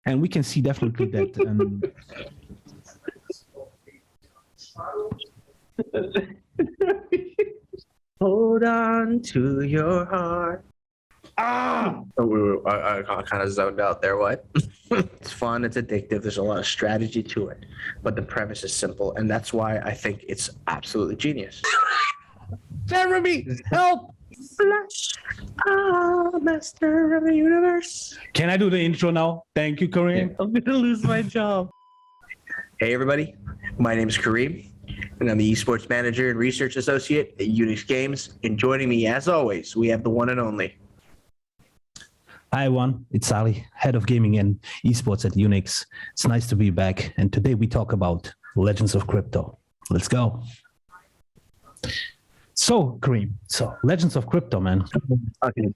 And we can see definitely that. Hold on to your heart. I kind of zoned out there. What? It's fun. It's addictive. There's a lot of strategy to it, but the premise is simple, and that's why I think it's absolutely genius. Jeremy, help! Master of the universe. Can I do the intro now? Thank you, Kareem. I'm gonna lose my job. Hey everybody, my name is Kareem, and I'm the esports manager and research associate at Unix Games. And joining me, as always, we have the one and only. Hi, everyone. It's Ali, head of gaming and esports at Unix. It's nice to be back. And today we talk about Legends of Crypto. Let's go. So, Kareem, Legends of Crypto, man. Okay.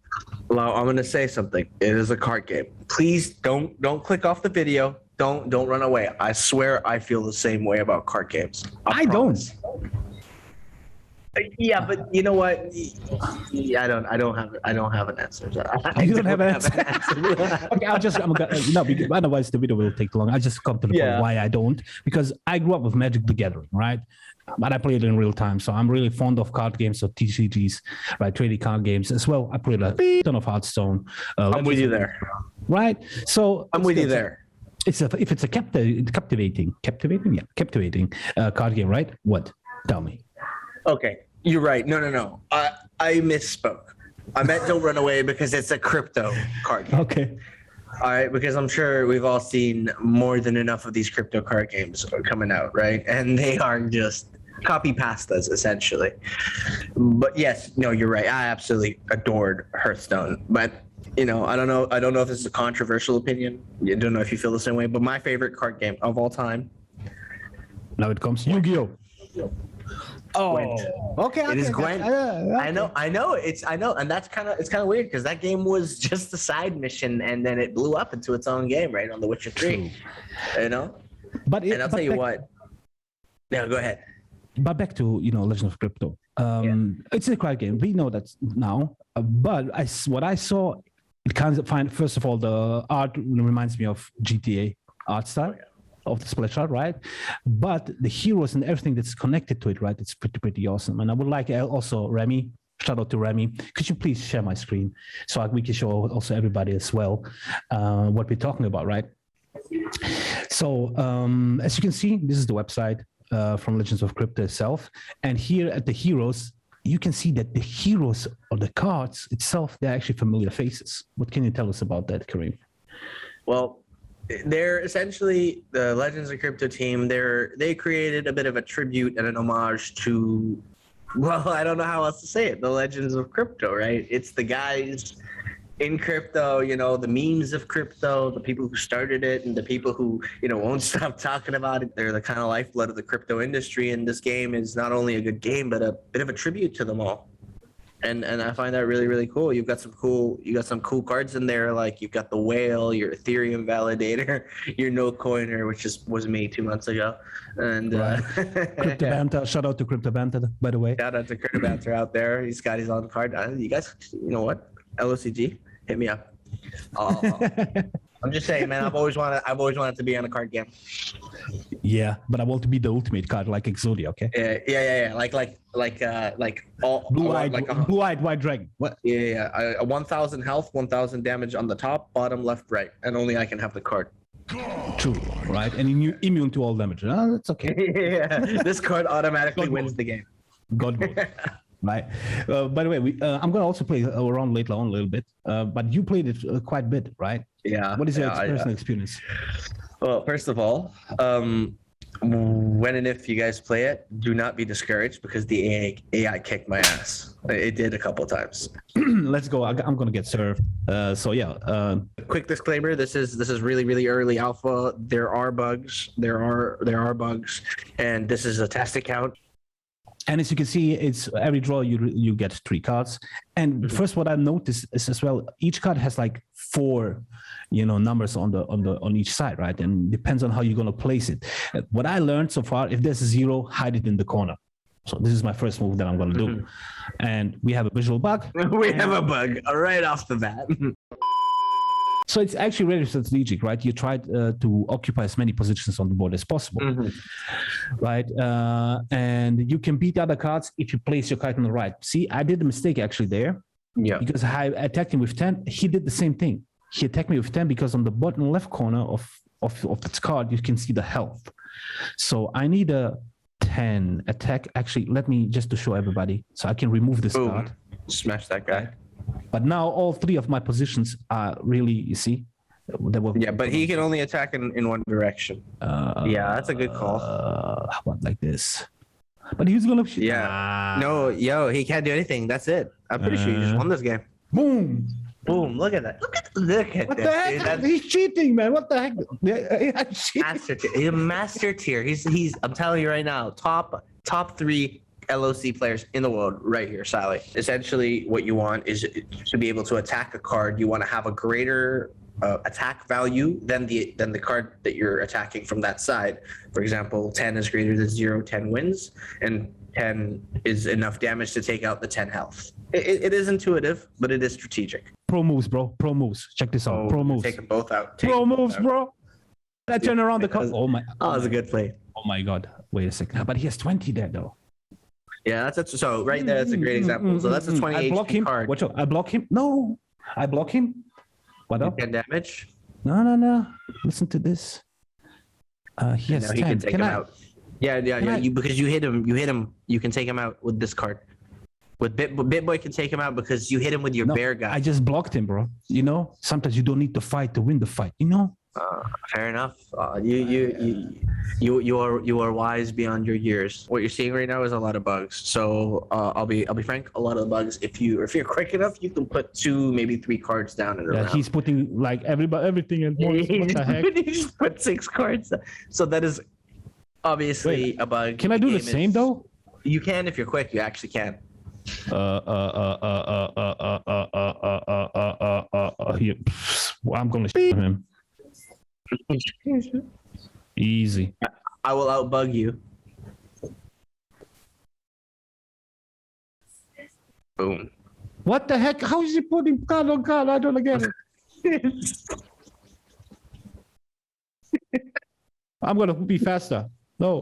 Well, I'm gonna say something. It is a card game. Please don't click off the video. Don't run away. I swear I feel the same way about card games. I don't. Yeah, but you know what? Yeah, I don't have an answer. You don't have an answer. Okay, otherwise the video will take long. I just come to the point why I don't, because I grew up with Magic the Gathering, right? But I played it in real time, so I'm really fond of card games, so TCGs, right? Trading card games as well. I played a ton of Hearthstone. I'm with you there, right? So I'm with you there. If it's a captivating card game, right? What? Tell me. Okay, you're right. No. I misspoke. I meant don't run away because it's a crypto card game. Okay. All right, because I'm sure we've all seen more than enough of these crypto card games coming out, right? And they are just copy pastas, essentially. But yes, no, you're right. I absolutely adored Hearthstone. But, I don't know if this is a controversial opinion. I don't know if you feel the same way. But my favorite card game of all time. Now it comes Yu-Gi-Oh! Oh, Gwent. Okay. It is Gwent. I know, and it's kind of weird because that game was just a side mission, and then it blew up into its own game, right, on The Witcher 3. True. But I'll tell you what. Yeah, go ahead. But back to Legend of Crypto. It's a card game. We know that now. But what I saw, it kind of find first of all the art reminds me of GTA art style. Oh, yeah. Of the splash art, right? But the heroes and everything that's connected to it, right? It's pretty awesome. And I would like also Remy, shout out to Remy. Could you please share my screen so we can show also everybody as well what we're talking about, right? So as you can see, this is the website from Legends of Crypto itself. And here at the heroes, you can see that the heroes or the cards itself, they're actually familiar faces. What can you tell us about that, Kareem? Well, they're essentially the Legends of Crypto team. They created a bit of a tribute and an homage to, well, I don't know how else to say it, the Legends of Crypto, right? It's the guys in crypto, the memes of crypto, the people who started it, and the people who, won't stop talking about it. They're the kind of lifeblood of the crypto industry, and this game is not only a good game, but a bit of a tribute to them all. And I find that really, really cool. You got some cool cards in there, like you've got the whale, your Ethereum validator, your no coiner, which was me 2 months ago. And Crypto Banter, shout out to Crypto Banter, by the way. Shout out to Crypto Banter out there. He's got his own card. You guys, you know what? LOCG, hit me up. I'm just saying, man. I've always wanted to be on a card game. Yeah, but I want to be the ultimate card, like Exodia, okay? Yeah. Like all blue-eyed white dragon. What? Yeah. 1,000 health, 1,000 damage on the top, bottom, left, right, and only I can have the card. True, right? And immune to all damage. That's okay. Yeah, this card automatically wins the game. God mode. Right. By the way, I'm going to also play around later on a little bit, but you played it quite a bit, right? Yeah. What is your personal experience? Well, first of all, when and if you guys play it, do not be discouraged because the AI kicked my ass. It did a couple of times. Let's go. I'm going to get served. Quick disclaimer: this is really, really early alpha. There are bugs. There are bugs, and this is a test account. And as you can see, it's every draw you get 3 cards. And first, what I noticed is as well, each card has like 4, numbers on each side, right? And depends on how you're gonna place it. What I learned so far, if there's a 0, hide it in the corner. So this is my first move that I'm gonna do. And we have a visual bug. We have a bug right off the bat. So it's actually very strategic, right? You try to occupy as many positions on the board as possible, right? And you can beat other cards if you place your card on the right. See, I did a mistake actually there. Yeah. Because I attacked him with 10. He did the same thing. He attacked me with 10 because on the bottom left corner of its card, you can see the health. So I need a 10 attack. Actually, let me just to show everybody. So I can remove this card. Smash that guy. But now all 3 of my positions are really, you see, they were. Yeah, but he can only attack in one direction. Yeah, that's a good call. How about like this? But he's gonna. Yeah. No, he can't do anything. That's it. I'm pretty sure you just won this game. Boom. Boom! Look at that. Look at What that. the heck? He's cheating, man. What the heck? Master tier. He's a master tier. He's. I'm telling you right now, top 3 LOC players in the world right here, Sally. Essentially, what you want is to be able to attack a card. You want to have a greater attack value than the card that you're attacking from that side. For example, 10 is greater than 0, 10 wins, and 10 is enough damage to take out the 10 health. It is intuitive, but it is strategic. Pro moves, bro. Pro moves. Check this out. Pro moves. Take them both out. Pro moves, bro. I turn around the card. Oh my. Oh, that's a good play. Oh my God. Wait a second. But he has 20 there though. Yeah, that's so right there. That's a great example. So that's a 20 I block HP him. card. Watch out. I block him. No. I block him. What up? 10 damage. No. Listen to this. He has 10. He can take him out. Yeah. Because you hit him. You can take him out with this card. With BitBoy can take him out because you hit him with your bear guy. I just blocked him, bro. You know, sometimes you don't need to fight to win the fight. You know. Fair enough. You are wise beyond your years. What you're seeing right now is a lot of bugs. So I'll be frank. A lot of the bugs. If you're quick enough, you can put 2, maybe 3 cards down in a round. He's putting like everything at once. What the heck? He just put 6 cards. So that is obviously a bug. Can I do the same though? You can if you're quick. You actually can. I'm gonna shoot him. Easy. I will outbug you. Boom. What the heck? How is he putting card on card? I don't get it. I'm gonna be faster. No.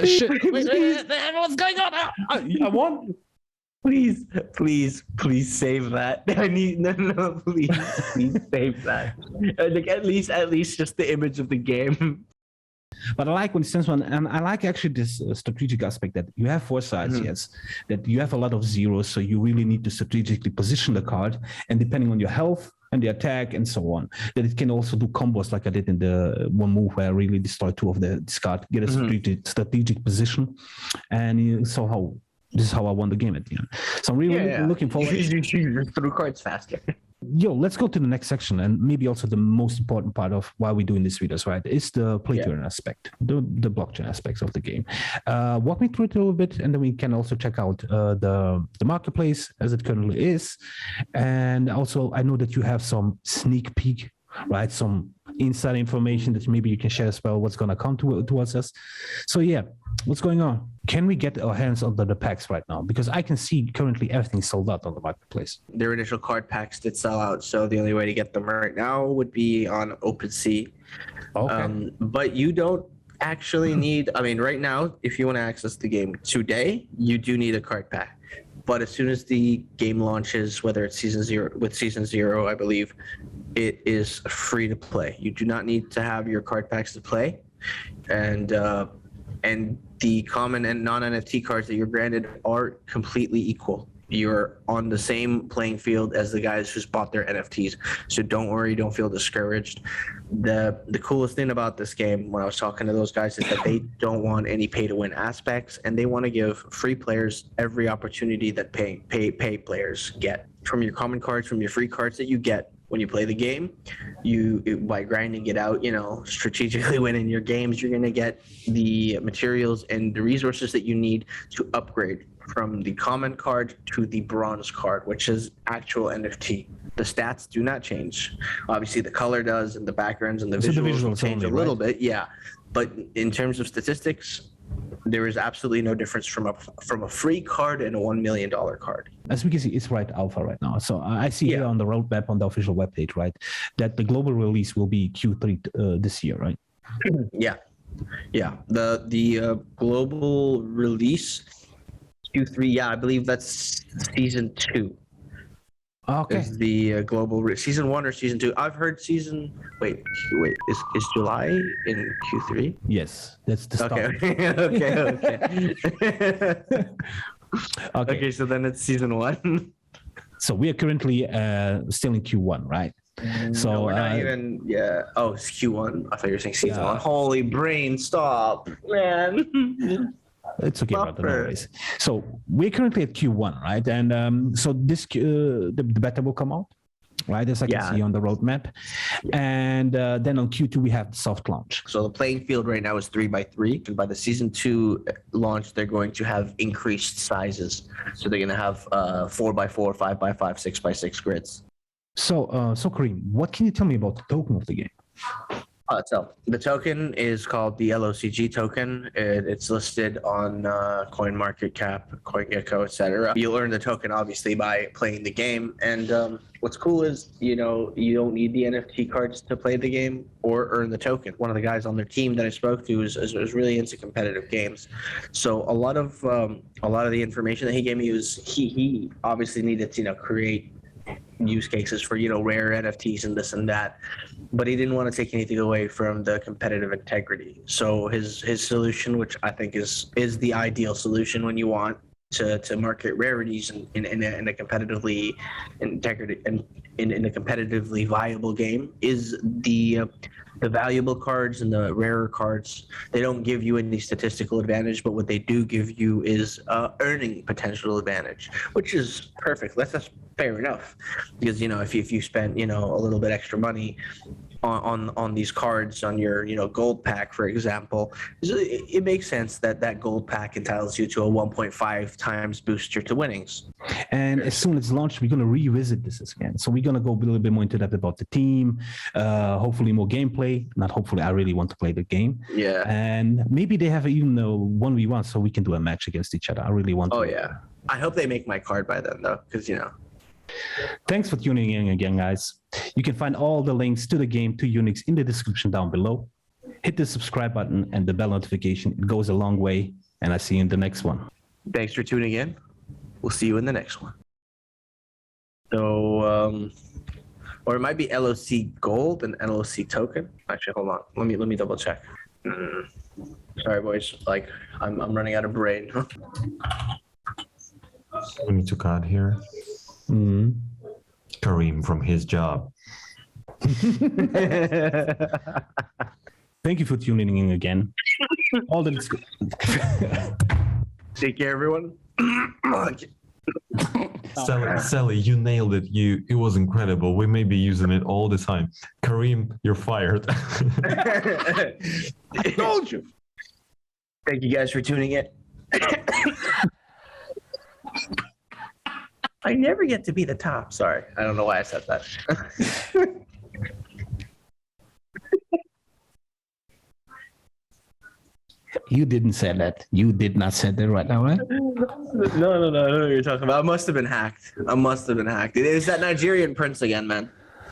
Shit. Wait, what's going on? I won. Please save that. I need no. Please save that. Like at least just the image of the game. But I like when it stands one, and I like actually this strategic aspect that you have 4 sides, yes, that you have a lot of zeros, so you really need to strategically position the card, and depending on your health and the attack and so on, that it can also do combos like I did in the one move where I really destroy 2 of the discard, get a strategic position, and you saw how this is how I won the game at the end. So I'm really looking forward. You threw cards faster. Yo, let's go to the next section, and maybe also the most important part of why we're doing this videos, right? Is the play-to-earn aspect, the blockchain aspects of the game. Walk me through it a little bit, and then we can also check out the marketplace as it currently is. And also, I know that you have some sneak peek, right? Some inside information that maybe you can share as well. What's going to come towards us? So yeah, what's going on? Can we get our hands on the packs right now? Because I can see currently everything sold out on the marketplace. Their initial card packs did sell out, so the only way to get them right now would be on OpenSea. Okay. But you don't actually need. I mean, right now, if you want to access the game today, you do need a card pack. But as soon as the game launches, whether it's season 0, I believe, it is free to play. You do not need to have your card packs to play, and the common and non-NFT cards that you're granted are completely equal. You're on the same playing field as the guys who's bought their NFTs. So don't worry, don't feel discouraged. The coolest thing about this game, when I was talking to those guys, is that they don't want any pay-to-win aspects, and they want to give free players every opportunity that pay players get. From your common cards, from your free cards that you get when you play the game, by grinding it out, strategically winning your games, you're going to get the materials and the resources that you need to upgrade from the common card to the bronze card, which is actual NFT. The stats do not change. Obviously, the color does, and the backgrounds and the visuals will change a little bit, yeah. But in terms of statistics, There is absolutely no difference from a free card and a $1 million card. As we can see, it's right alpha right now. So I see here Yeah. on the roadmap on the official webpage, right, that the global release will be Q3 this year, right? Yeah. The global release Q3. Yeah, I believe that's season 2. Okay. Is the season 1 or season 2? I've heard season. Wait. Is July in Q3? Yes, that's the start. Okay. Okay. So then it's season 1. So we are currently still in Q1, right? So No, we're not even. Yeah. Oh, it's Q1. I thought you were saying season 1. Holy brain, stop, man. It's okay, brother. No worries. So we're currently at Q1, right? And so this the beta will come out, right? As I can see on the roadmap. And then on Q2 we have the soft launch. So the playing field right now is 3x3. And by the season 2 launch, they're going to have increased sizes. So they're going to have 4x4, 5x5, 6x6 grids. So Kareem, what can you tell me about the token of the game? So the token is called the LOCG token. It's listed on CoinMarketCap, CoinGecko, etc. You'll earn the token obviously by playing the game. And what's cool is, you don't need the NFT cards to play the game or earn the token. One of the guys on their team that I spoke to is really into competitive games. So a lot of the information that he gave me was he obviously needed to create use cases for rare NFTs and this and that, but he didn't want to take anything away from the competitive integrity. So his solution, which I think is the ideal solution when you want to market rarities in a competitively integrated and in a competitively viable game, is the valuable cards and the rarer cards. They don't give you any statistical advantage, but what they do give you is earning potential advantage, which is perfect. That's fair enough, because if you spend a little bit extra money on these cards on your gold pack, for example, it makes sense that gold pack entitles you to a 1.5 times booster to winnings. And as soon as it's launched, we're going to revisit this again. So we're going to go a little bit more into depth about the team, hopefully more gameplay. Not hopefully, I really want to play the game. Yeah. And maybe they have even a 1v1 so we can do a match against each other. I really want to. Oh yeah. I hope they make my card by then though, because Thanks for tuning in again, guys. You can find all the links to the game, to Unix, in the description down below. Hit the subscribe button and the bell notification. It goes a long way. And I'll see you in the next one. Thanks for tuning in. We'll see you in the next one. So, or it might be LOC Gold and LOC Token. Actually, hold on. Let me double check. Sorry, boys. I'm running out of brain. We need to cut here. Kareem from his job. Thank you for tuning in again. All the Take care, everyone. Sally, you nailed it. It was incredible. We may be using it all the time. Kareem, you're fired. I told you. Thank you guys for tuning in. I never get to be the top. Sorry. I don't know why I said that. You didn't say that. You did not say that right now, right? No. I don't know what you're talking about. I must have been hacked. It's that Nigerian prince again, man.